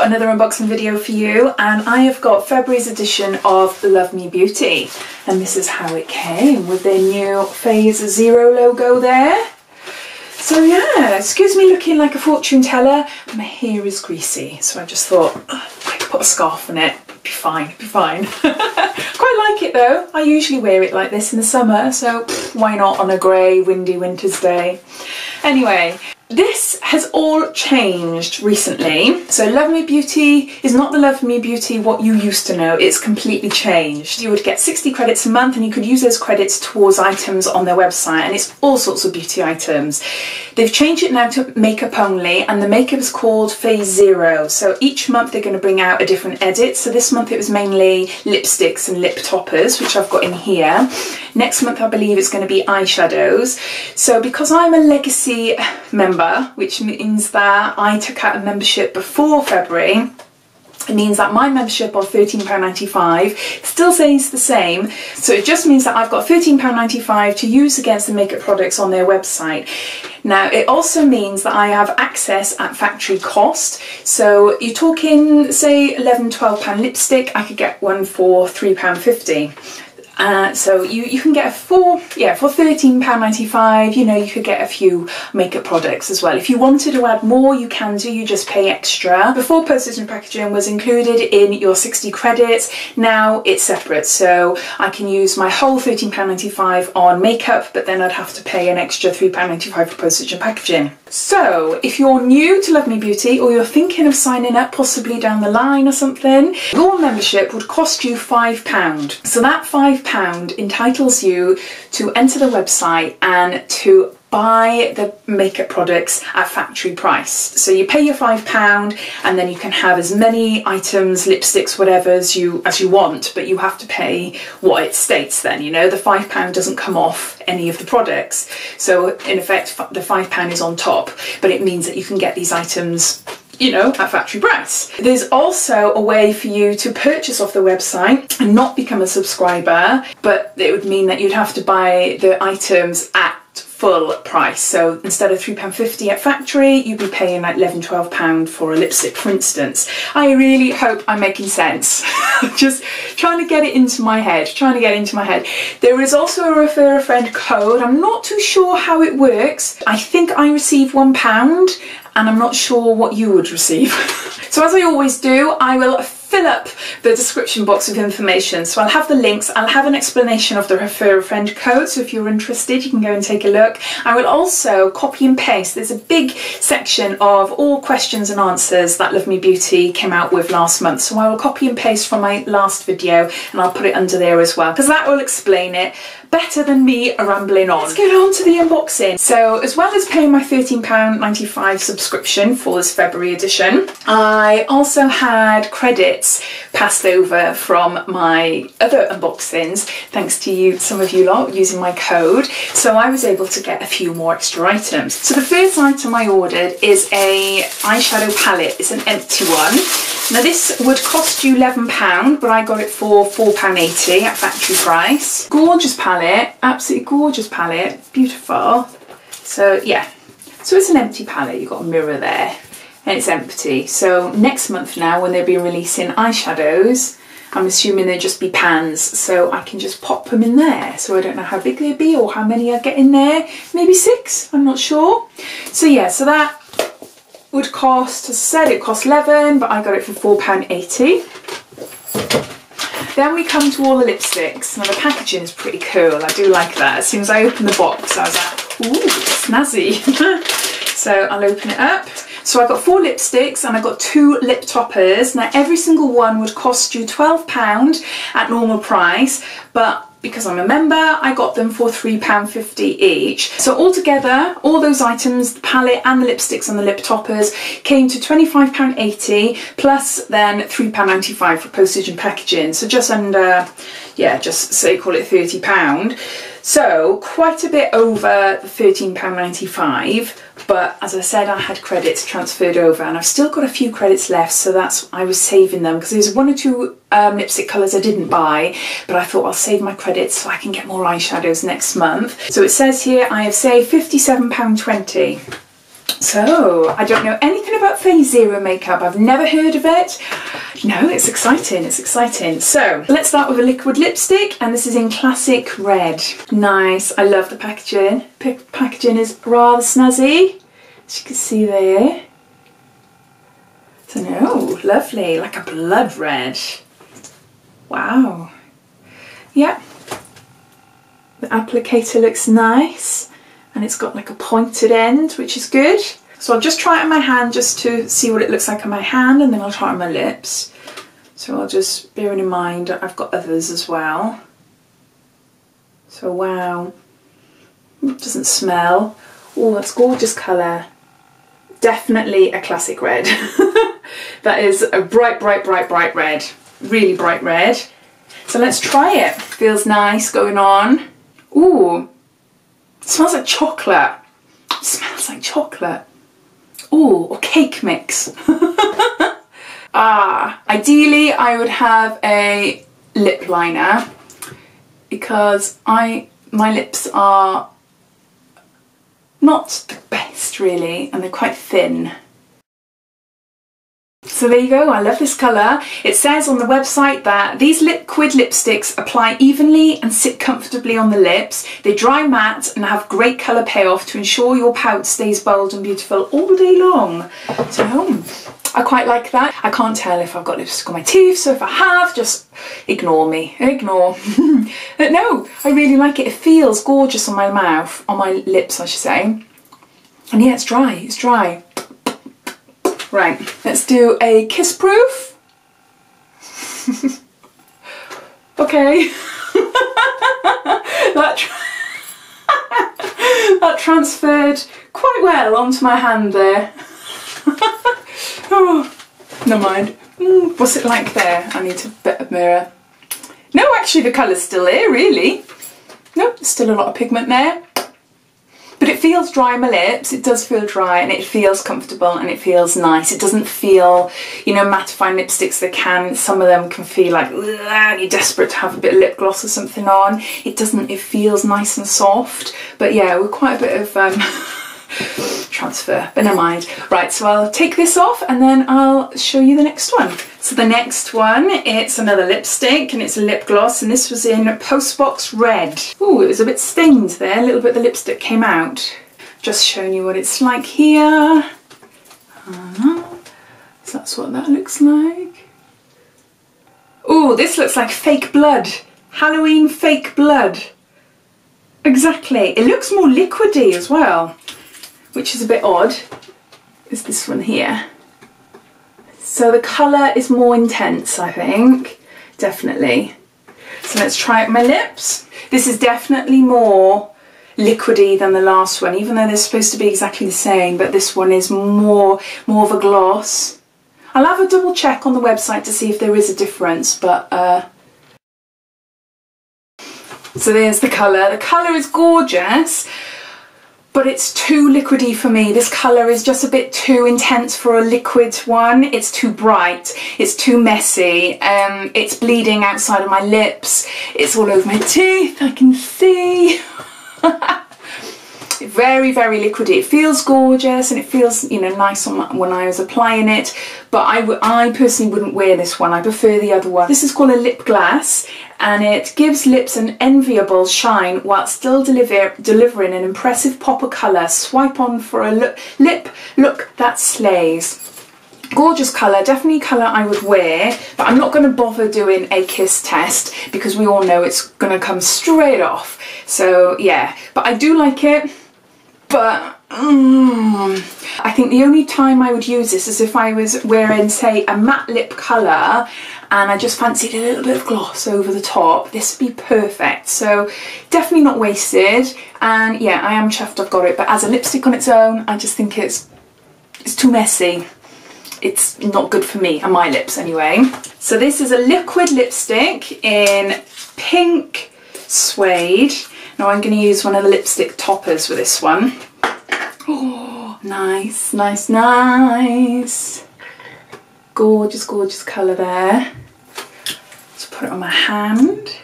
got another unboxing video for you, and I have got February's edition of Love Me Beauty, and this is how it came with their new Phase Zero logo there. So yeah, excuse me looking like a fortune teller, my hair is greasy, so I just thought I could put a scarf on it, be fine, be fine. Quite like it though. I usually wear it like this in the summer, so why not on a grey, windy winter's day. Anyway, this has all changed recently. So Love Me Beauty is not the Love Me Beauty what you used to know, it's completely changed. You would get 60 credits a month and you could use those credits towards items on their website, and it's all sorts of beauty items. They've changed it now to makeup only, and the makeup is called Phase Zero. So each month they're going to bring out a different edit. So this month it was mainly lipsticks and lip toppers, which I've got in here. Next month I believe it's going to be eyeshadows. So because I'm a legacy member, which means that I took out a membership before February, it means that my membership of £13.95 still stays the same. So it just means that I've got £13.95 to use against the makeup products on their website. Now it also means that I have access at factory cost. So you're talking, say, £11–12 lipstick, I could get one for £3.50. So you can get for £13.95, you know, you could get a few makeup products as well. If you wanted to add more, you can do, you just pay extra. Before, postage and packaging was included in your 60 credits, now it's separate. So I can use my whole £13.95 on makeup, but then I'd have to pay an extra £3.95 for postage and packaging. So if you're new to Love Me Beauty, or you're thinking of signing up possibly down the line or something, your membership would cost you £5. So that £5 entitles you to enter the website and to buy the makeup products at factory price. So you pay your £5 and then you can have as many items, lipsticks, whatever as you want, but you have to pay what it states then, you know, the £5 doesn't come off any of the products. So in effect the £5 is on top, but it means that you can get these items, you know, at factory price. There's also a way for you to purchase off the website and not become a subscriber, but it would mean that you'd have to buy the items at full price. So instead of £3.50 at factory, you'd be paying like £11–12 for a lipstick, for instance. I really hope I'm making sense. Just trying to get it into my head, There is also a refer a friend code. I'm not too sure how it works. I think I receive £1 and I'm not sure what you would receive. So as I always do, I will fill up the description box with information. So I'll have the links, I'll have an explanation of the refer a friend code, so if you're interested you can go and take a look. I will also copy and paste, there's a big section of all questions and answers that Love Me Beauty came out with last month, so I will copy and paste from my last video and I'll put it under there as well, because that will explain it better than me rambling on. Let's get on to the unboxing. So as well as paying my £13.95 subscription for this February edition, I also had credits passed over from my other unboxings, thanks to you, some of you lot, using my code. So I was able to get a few more extra items. So the first item I ordered is a eyeshadow palette. It's an empty one. Now this would cost you £11, but I got it for £4.80 at factory price. Gorgeous palette, absolutely gorgeous palette, beautiful. So yeah, so it's an empty palette, you've got a mirror there and it's empty. So next month now, when they'll be releasing eyeshadows, I'm assuming they'll just be pans, so I can just pop them in there. So I don't know how big they'll be or how many I get in there, maybe 6, I'm not sure. So yeah, so that would cost, as I said, it cost £11, but I got it for £4.80. Then we come to all the lipsticks. Now the packaging is pretty cool, I do like that. As soon as I opened the box I was like, ooh, snazzy. So I'll open it up. So I got 4 lipsticks and I got 2 lip toppers. Now every single one would cost you £12 at normal price, but because I'm a member, I got them for £3.50 each. So altogether, all those items, the palette and the lipsticks and the lip toppers, came to £25.80 plus then £3.95 for postage and packaging. So just under, yeah, just say call it £30. So quite a bit over the £13.95. But as I said, I had credits transferred over and I've still got a few credits left, so that's, I was saving them because there's 1 or 2 lipstick colours I didn't buy, but I thought I'll save my credits so I can get more eyeshadows next month. So it says here I have saved £57.20. So, I don't know anything about Phase Zero makeup. I've never heard of it. No, it's exciting, it's exciting. So, let's start with a liquid lipstick, and this is in Classic Red. Nice, I love the packaging. Packaging is rather snazzy, as you can see there. So, no, lovely, like a blood red. Wow. Yeah. The applicator looks nice, and it's got like a pointed end, which is good. So I'll just try it on my hand just to see what it looks like on my hand, and then I'll try it on my lips. So I'll just, bearing in mind I've got others as well. So wow, it doesn't smell. Oh, that's gorgeous colour. Definitely a classic red. That is a bright, bright, bright, bright red. Really bright red. So let's try it. Feels nice going on. Ooh, it smells like chocolate. It smells like chocolate. Ooh, or cake mix. Ideally I would have a lip liner because my lips are not the best really, and they're quite thin. So there you go, I love this colour. It says on the website that these liquid lipsticks apply evenly and sit comfortably on the lips. They dry matte and have great colour payoff to ensure your pout stays bold and beautiful all day long. So I quite like that. I can't tell if I've got lipstick on my teeth, so if I have, just ignore me, ignore. But no, I really like it. It feels gorgeous on my mouth, on my lips I should say. And yeah, it's dry, it's dry. Right, let's do a kiss proof. Okay. that transferred quite well onto my hand there. Oh, never mind. What's it like there? I need a better mirror. No, actually the colour's still there, really. Nope, there's still a lot of pigment there. But it feels dry on my lips, it does feel dry, and it feels comfortable and it feels nice. It doesn't feel, you know, mattifying lipsticks, some of them can feel like, and you're desperate to have a bit of lip gloss or something on. It doesn't, it feels nice and soft. But yeah, with quite a bit of transfer, but never mind. Right, so I'll take this off and then I'll show you the next one. So the next one, it's another lipstick and it's a lip gloss, and this was in Postbox Red. Ooh, it was a bit stained there, a little bit of the lipstick came out. Just showing you what it's like here. So that's what that looks like. Ooh, this looks like fake blood. Halloween fake blood. Exactly. It looks more liquidy as well, which is a bit odd. Is this one here. So the colour is more intense, I think, definitely. So let's try it on my lips. This is definitely more liquidy than the last one, even though they're supposed to be exactly the same, but this one is more of a gloss. I'll have a double check on the website to see if there is a difference, but so there's the colour. The colour is gorgeous, but it's too liquidy for me. This colour is just a bit too intense for a liquid one. It's too bright, it's too messy, it's bleeding outside of my lips, it's all over my teeth, I can see. Very, very liquidy. It feels gorgeous and it feels, you know, nice on when I was applying it, but I personally wouldn't wear this one. I prefer the other one. This is called a lip glass, and it gives lips an enviable shine while still delivering an impressive pop of colour. Swipe on for a lip look that slays. Gorgeous colour, definitely colour I would wear, but I'm not going to bother doing a kiss test because we all know it's going to come straight off. So yeah, but I do like it. But I think the only time I would use this is if I was wearing, say, a matte lip colour and I just fancied a little bit of gloss over the top. This would be perfect. So definitely not wasted, and yeah, I am chuffed I've got it, but as a lipstick on its own, I just think it's too messy. It's not good for me and my lips anyway. So this is a liquid lipstick in Pink Suede. Now I'm going to use one of the lipstick toppers with this one. Oh, nice, nice, nice. Gorgeous, gorgeous colour there. Let's put it on my hand.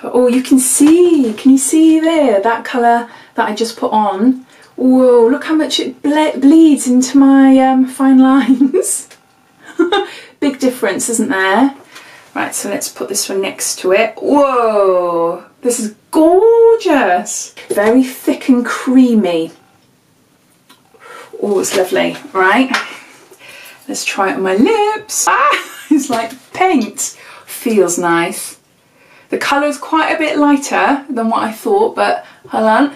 Oh, you can see there, that colour that I just put on Whoa, look how much it bleeds into my fine lines. Big difference, isn't there? Right, so let's put this one next to it. Whoa, this is gorgeous. Very thick and creamy. Oh, it's lovely. Right, let's try it on my lips. Ah, it's like paint. Feels nice. The colour is quite a bit lighter than what I thought, but hold on.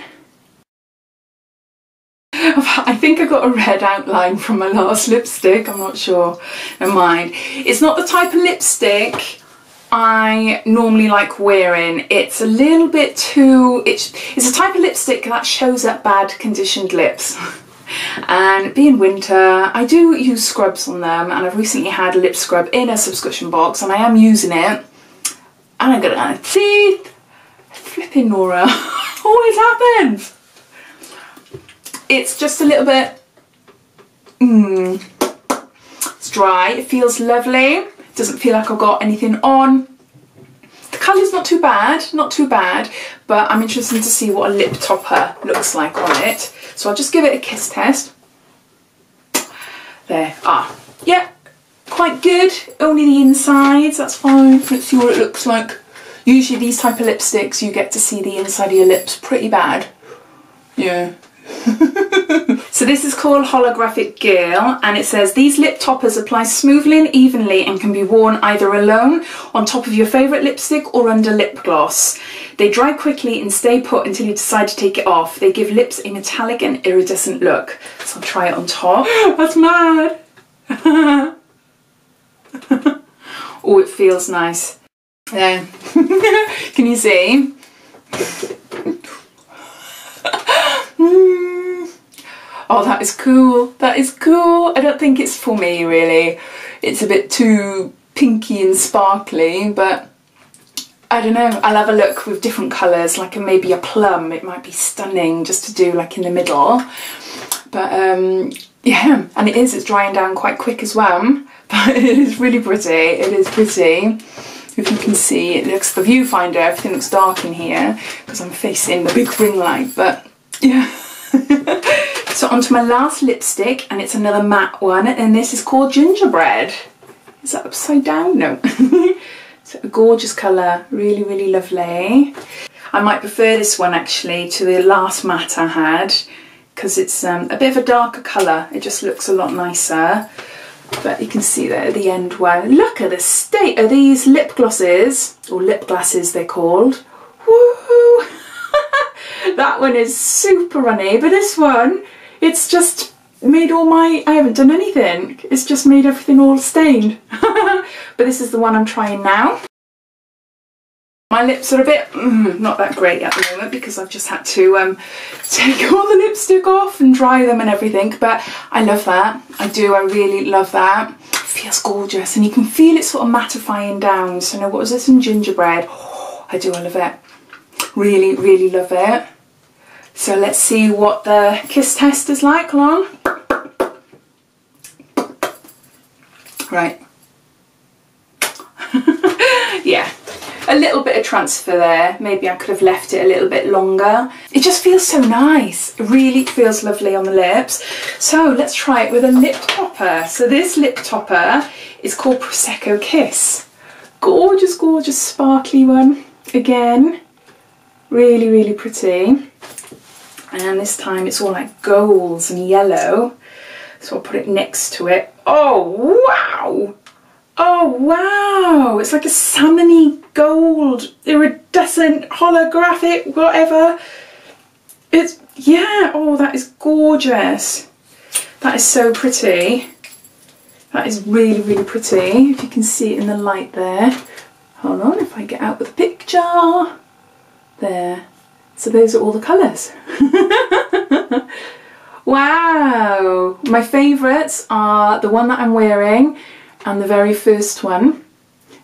I think I got a red outline from my last lipstick, I'm not sure. Never mind. It's not the type of lipstick I normally like wearing. It's a little bit too... It's a type of lipstick that shows up bad conditioned lips. And being winter, I do use scrubs on them, and I've recently had a lip scrub in a subscription box and I am using it. And I'm gonna see, flipping Nora, always happens. It's just a little bit, it's dry, it feels lovely, it doesn't feel like I've got anything on. The colour's not too bad, but I'm interested to see what a lip topper looks like on it. So I'll just give it a kiss test. There, yeah, quite good, only the insides, that's fine. Let's see what it looks like. Usually these type of lipsticks, you get to see the inside of your lips pretty bad. Yeah. So this is called Holographic Gail, and it says these lip toppers apply smoothly and evenly and can be worn either alone, on top of your favourite lipstick, or under lip gloss. They dry quickly and stay put until you decide to take it off. They give lips a metallic and iridescent look. So I'll try it on top. That's mad. Oh, it feels nice. Yeah. Can you see? Oh, that is cool. That is cool. I don't think it's for me, really. It's a bit too pinky and sparkly, but I don't know. I'll have a look with different colours, like maybe a plum. It might be stunning just to do like in the middle. But yeah, and it's drying down quite quick as well. But it is really pretty. It is pretty. If you can see, it looks, the viewfinder, everything looks dark in here because I'm facing the big ring light, but yeah. So onto my last lipstick, and it's another matte one, and this is called Gingerbread. Is that upside down? No. It's a gorgeous colour, really, really lovely. I might prefer this one actually to the last matte I had, because it's a bit of a darker colour. It just looks a lot nicer. But you can see there at the end where, look at the state of these lip glosses, or lip glasses they're called. Woohoo! That one is super runny, but this one, it's just made all my, I haven't done anything. It's just made everything all stained. But this is the one I'm trying now. My lips are a bit not that great at the moment because I've just had to take all the lipstick off and dry them and everything, but I love that. I do, I really love that. It feels gorgeous, and you can feel it sort of mattifying down. So now, what was this in Gingerbread? Oh, I do, I love it. Really, really love it. So let's see what the kiss test is like. Hold on. Right. Yeah. A little bit of transfer there. Maybe I could have left it a little bit longer. It just feels so nice. It really feels lovely on the lips. So let's try it with a lip topper. So this lip topper is called Prosecco Kiss. Gorgeous, gorgeous sparkly one. Again, really, really pretty. And this time it's all like golds and yellow. So I'll put it next to it. Oh, wow! Oh wow, it's like a salmony gold, iridescent, holographic, whatever. It's, yeah, oh, that is gorgeous. That is so pretty. That is really, really pretty. If you can see it in the light there. Hold on, if I get out with a picture. There. So those are all the colours. Wow. My favourites are the one that I'm wearing and the very first one.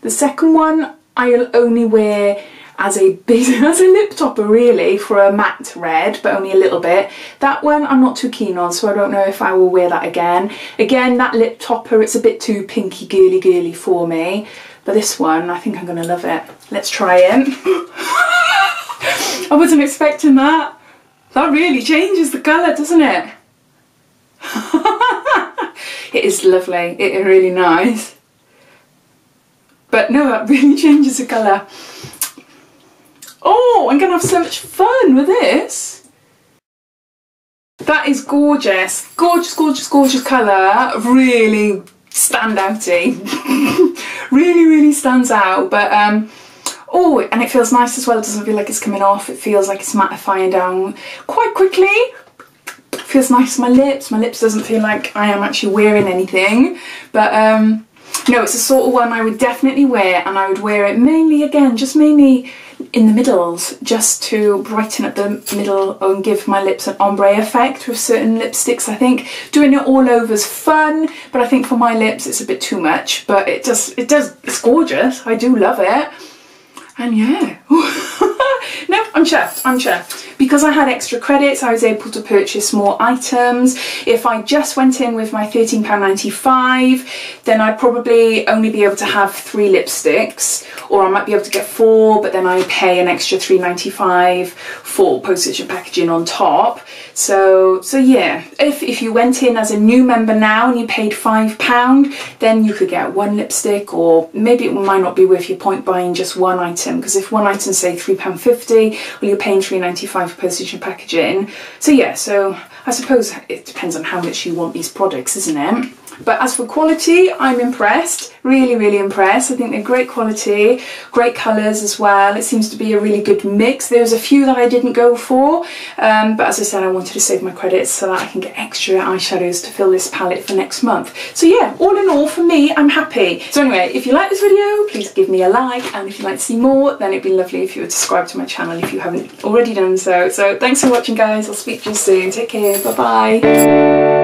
The second one I'll only wear as a lip topper really, for a matte red, but only a little bit. That one I'm not too keen on, so I don't know if I will wear that again. Again, that lip topper, it's a bit too pinky girly girly for me, but this one, I think I'm gonna love it. Let's try it. I wasn't expecting that. that really changes the colour, doesn't it? It is lovely, it is really nice. But no, that really changes the colour. Oh, I'm going to have so much fun with this. That is gorgeous. Gorgeous, gorgeous, gorgeous colour. Really standouty. Really, really stands out. But, oh, and it feels nice as well. It doesn't feel like it's coming off. It feels like it's mattifying down quite quickly. It feels nice on my lips. My lips doesn't feel like I am actually wearing anything. But, no, it's the sort of one I would definitely wear, and I would wear it mainly, again, just mainly in the middles, just to brighten up the middle and give my lips an ombre effect with certain lipsticks. I think doing it all over is fun, but I think for my lips it's a bit too much, but it's gorgeous. I do love it. And yeah, no, I'm chuffed. Because I had extra credits, I was able to purchase more items. If I just went in with my £13.95, then I'd probably only be able to have 3 lipsticks, or I might be able to get 4, but then I pay an extra £3.95 for postage and packaging on top. So yeah, if you went in as a new member now and you paid £5, then you could get 1 lipstick, or maybe it might not be worth your point buying just 1 item, because if 1 item, say £3.50, well, you're paying £3.95 for postage and packaging. So yeah, so I suppose it depends on how much you want these products, isn't it? But as for quality, I'm impressed, really, really impressed. I think they're great quality, great colours as well. It seems to be a really good mix. There was a few that I didn't go for, but as I said, I wanted to save my credits so that I can get extra eyeshadows to fill this palette for next month. So yeah, all in all, for me, I'm happy. So anyway, if you like this video, please give me a like, and if you'd like to see more, then it'd be lovely if you would subscribe to my channel if you haven't already done so. So thanks for watching, guys. I'll speak to you soon. Take care. Bye-bye.